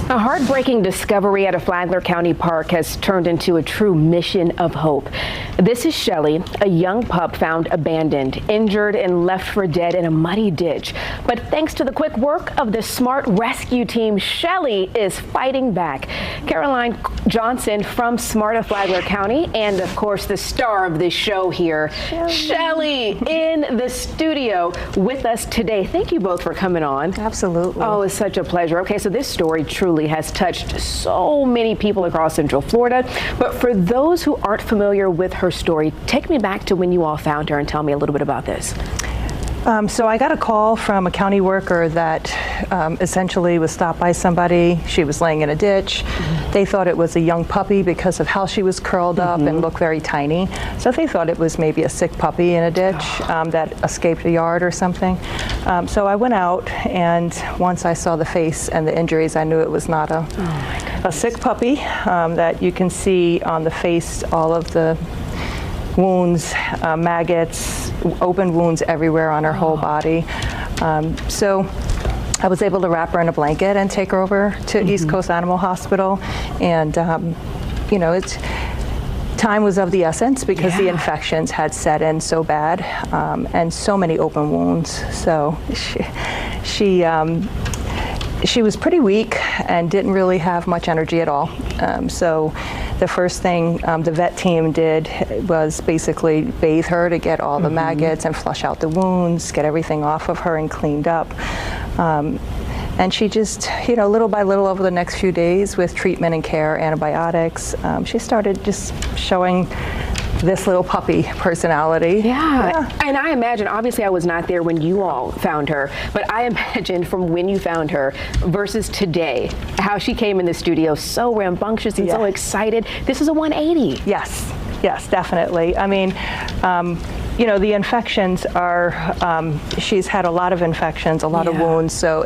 A heartbreaking discovery at a Flagler County park has turned into a true mission of hope. This is Shelly, a young pup found abandoned, injured, and left for dead in a muddy ditch. But thanks to the quick work of the SMART rescue team, Shelly is fighting back. Caroline Johnson from SMART of Flagler County, and of course the star of this show here, Shelly, in the studio with us today. Thank you both for coming on. Absolutely. Oh, it's such a pleasure. Okay, so this story truly has touched so many people across Central Florida. But for those who aren't familiar with her story, take me back to when you all found her and tell me a little bit about this. So I got a call from a county worker that essentially was stopped by somebody. She was laying in a ditch. They thought it was a young puppy because of how she was curled up and looked very tiny. So they thought it was maybe a sick puppy in a ditch that escaped a yard or something. So I went out, and once I saw the face and the injuries, I knew it was not a sick puppy. That you can see on the face all of the wounds, maggots, open wounds everywhere on her whole body. So I was able to wrap her in a blanket and take her over to East Coast Animal Hospital. And, you know, time was of the essence because the infections had set in so bad and so many open wounds. So she was pretty weak and didn't really have much energy at all. So the first thing the vet team did was basically bathe her to get all the maggots and flush out the wounds, get everything off of her and cleaned up. And she just, you know, little by little over the next few days with treatment and care, antibiotics, she started just showing this little puppy personality. Yeah, and I imagine, obviously I was not there when you all found her, but I imagine from when you found her versus today, how she came in the studio so rambunctious and so excited. This is a 180. Yes, yes, definitely. I mean, you know, the infections are, she's had a lot of infections, a lot of wounds, so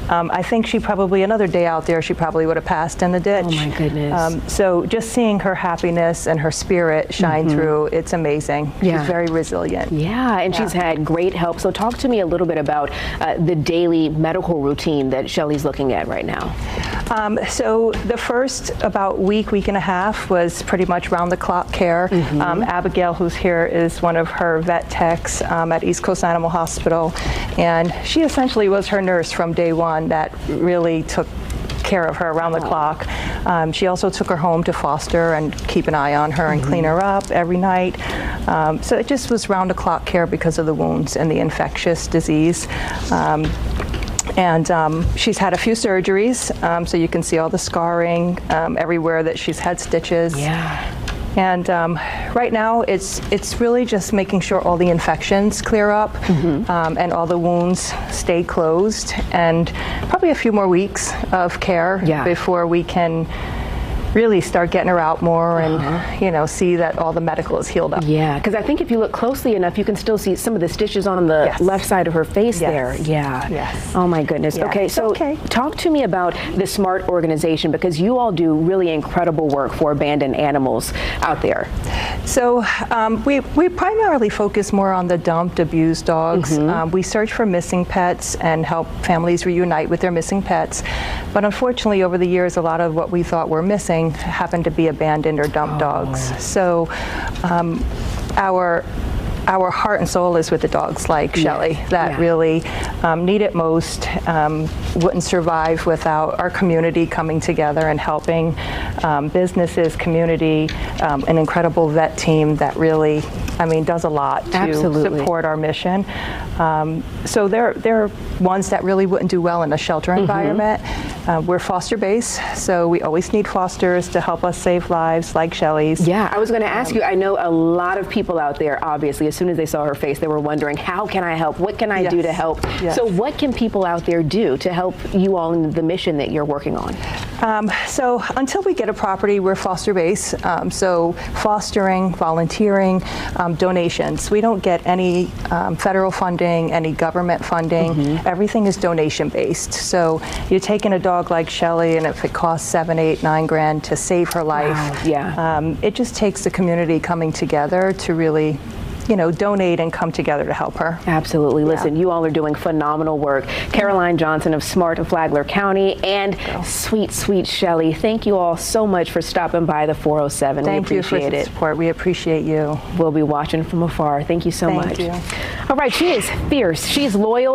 I think she probably, another day out there, she probably would have passed in the ditch. Oh my goodness. So just seeing her happiness and her spirit shine through, it's amazing. She's very resilient. Yeah, and she's had great help. So talk to me a little bit about the daily medical routine that Shelly's looking at right now. So the first about week and a half was pretty much round-the-clock care. Abigail, who's here, is one of her vet techs at East Coast Animal Hospital, and she essentially was her nurse from day one that really took care of her around the clock. She also took her home to foster and keep an eye on her and clean her up every night. So it just was round-the-clock care because of the wounds and the infectious disease. And she's had a few surgeries, so you can see all the scarring everywhere that she's had stitches. Yeah. And right now, it's really just making sure all the infections clear up and all the wounds stay closed, and probably a few more weeks of care before we can really start getting her out more and, you know, see that all the medical is healed up. Yeah, because I think if you look closely enough, you can still see some of the stitches on the left side of her face there. Yeah. Yes. Oh my goodness. Okay, so talk to me about the SMART organization, because you all do really incredible work for abandoned animals out there. So we primarily focus more on the dumped, abused dogs. We search for missing pets and help families reunite with their missing pets. But unfortunately, over the years, a lot of what we thought were missing happened to be abandoned or dumped dogs. So our heart and soul is with the dogs like Shelly that really need it most, wouldn't survive without our community coming together and helping, businesses, community, an incredible vet team that really, I mean, does a lot to support our mission. So they're ones that really wouldn't do well in a shelter environment. We're foster-based, so we always need fosters to help us save lives like Shelly's. Yeah, I was going to ask you, I know a lot of people out there, obviously, as soon as they saw her face, they were wondering, how can I help? What can I do to help? So what can people out there do to help you all in the mission that you're working on? So until we get a property, we're foster-based. So fostering, volunteering, donations. We don't get any federal funding, any government funding. Everything is donation-based. So you're taking a dog like Shelly, and if it costs $7, $8, $9 grand to save her life, it just takes the community coming together to really donate and come together to help her. Absolutely. Listen, you all are doing phenomenal work. Caroline Johnson of SMART of Flagler County and sweet, sweet Shelly. Thank you all so much for stopping by the 407. Thank we you for appreciate the it. support. We appreciate you. We'll be watching from afar. Thank you so much. Thank you. All right, she is fierce. She's loyal.